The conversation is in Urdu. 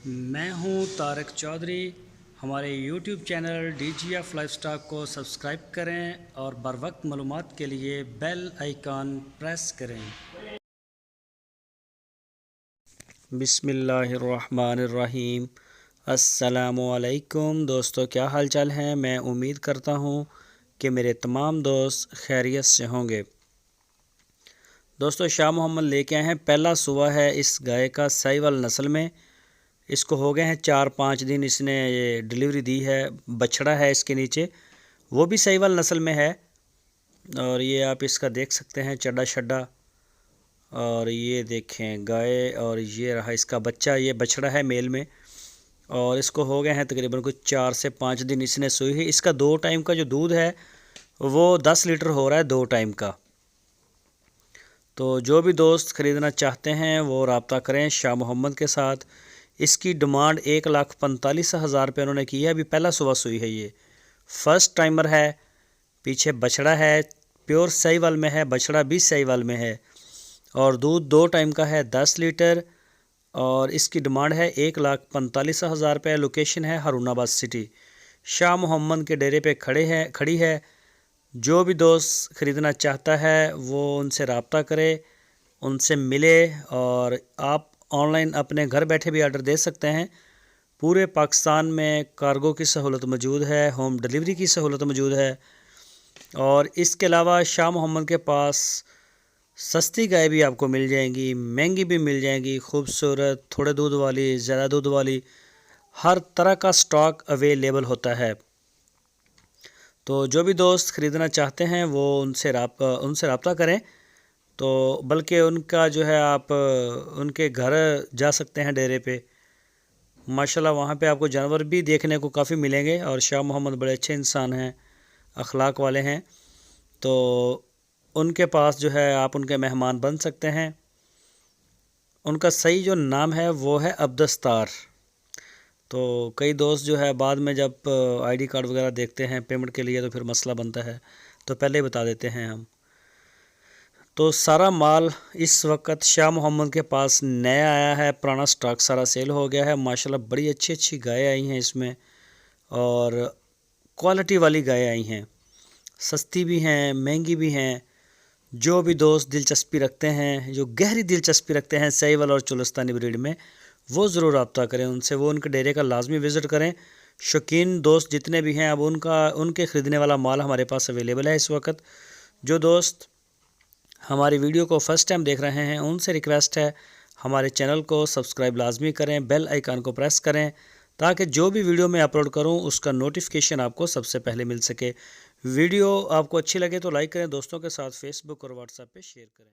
میں ہوں طارق چودھری۔ ہمارے YouTube channel D G F life stock کو سبسکرائب کریں اور بر وقت معلومات کے لیے بیل آئیکن پریس کریں۔ بسم اللہ الرحمن الرحیم۔ السلام علیکم دوستو، کیا حال چال ہیں؟ میں امید کرتا ہوں کہ میرے تمام دوست خیریت سے ہوں گے۔ دوستو، شاہ محمد لے کے آئے ہیں پہلا صبح ہے اس گائے کا ساہیوال نسل میں۔ اس کو ہو گئے ہیں 4-5 دن اس نے یہ ڈیلیوری دی ہے۔ بچڑا ہے اس کے نیچے، وہ بھی ساہیوال نسل میں ہے، اور یہ آپ اس کا دیکھ سکتے ہیں چڈا شڈا، اور یہ دیکھیں گائے، اور یہ رہا اس کا بچہ، یہ بچڑا ہے میل میں، اور اس کو ہو گئے ہیں تقریباً کچھ 4 سے 5 دن اس نے سوئی ہے۔ اس کا 2 ٹائم کا جو دودھ ہے وہ 10 لیٹر ہو رہا ہے 2 ٹائم کا۔ تو جو بھی دوست خریدنا چاہتے ہیں وہ رابطہ کریں شاہ محمد کے ساتھ۔ اس کی ڈیمانڈ 1,45,000 روپے انہوں نے کی ہے۔ ابھی پہلا صبح سوئی ہے، یہ فرسٹ ٹائمر ہے۔ پیچھے بچڑا ہے، پیور ساہیوال میں ہے، بچڑا بھی ساہیوال میں ہے، اور دودھ 2 ٹائم کا ہے 10 لیٹر، اور اس کی ڈیمانڈ ہے 1,45,000 روپے۔ لوکیشن ہے ہارون آباد سٹی۔ شاہ محمد کے ڈیرے پہ کھڑی ہے۔ جو بھی دوست خریدنا چاہتا ہے وہ ان سے رابطہ کرے، ان سے ملے، اور آپ آن لائن اپنے گھر بیٹھے بھی آرڈر دے سکتے ہیں۔ پورے پاکستان میں کارگو کی سہولت موجود ہے، ہوم ڈیلیوری کی سہولت موجود ہے، اور اس کے علاوہ شاہ محمد کے پاس سستی گائے بھی آپ کو مل جائیں گی، مہنگی بھی مل جائیں گی، خوبصورت، تھوڑے دودھ والی، زیادہ دودھ والی، ہر طرح کا سٹاک اویلیبل ہوتا ہے۔ تو جو بھی دوست خریدنا چاہتے ہیں وہ ان سے رابطہ کریں۔ تو بلکہ ان کا جو ہے آپ ان کے گھر جا سکتے ہیں ڈیرے پہ، ماشاءاللہ وہاں پہ آپ کو جانور بھی دیکھنے کو کافی ملیں گے، اور شاہ محمد بڑے اچھے انسان ہیں، اخلاق والے ہیں۔ تو ان کے پاس جو ہے آپ ان کے مہمان بن سکتے ہیں۔ ان کا صحیح جو نام ہے وہ ہے عبدالستار۔ تو کئی دوست جو ہے بعد میں جب آئی ڈی کارڈ وغیرہ دیکھتے ہیں پیمنٹ کے لیے تو پھر مسئلہ بنتا ہے، تو پہلے ہی بتا دیتے ہیں ہم۔ تو سارا مال اس وقت شاہ محمد کے پاس نیا آیا ہے، پرانا سٹاک سارا سیل ہو گیا ہے۔ ماشاءاللہ بڑی اچھی گائے آئی ہیں اس میں، اور کوالٹی والی گائے آئی ہیں، سستی بھی ہیں، مہنگی بھی ہیں۔ جو بھی دوست دلچسپی رکھتے ہیں، جو گہری دلچسپی رکھتے ہیں ساہیوال اور چولستانی بریڈ میں، وہ ضرور رابطہ کریں ان سے، وہ ان کے ڈیرے کا لازمی وزٹ کریں۔ شوقین دوست جتنے بھی ہیں، اب ان کے خریدنے والا مال ہمارے پاس اویلیبل ہے اس وقت۔ جو دوست ہماری ویڈیو کو فرسٹ ٹائم دیکھ رہے ہیں ان سے ریکویسٹ ہے ہمارے چینل کو سبسکرائب لازمی کریں، بیل آئیکن کو پریس کریں، تاکہ جو بھی ویڈیو میں اپلوڈ کروں اس کا نوٹیفیکیشن آپ کو سب سے پہلے مل سکے۔ ویڈیو آپ کو اچھی لگے تو لائک کریں، دوستوں کے ساتھ فیس بک اور واٹس ایپ پہ شیئر کریں۔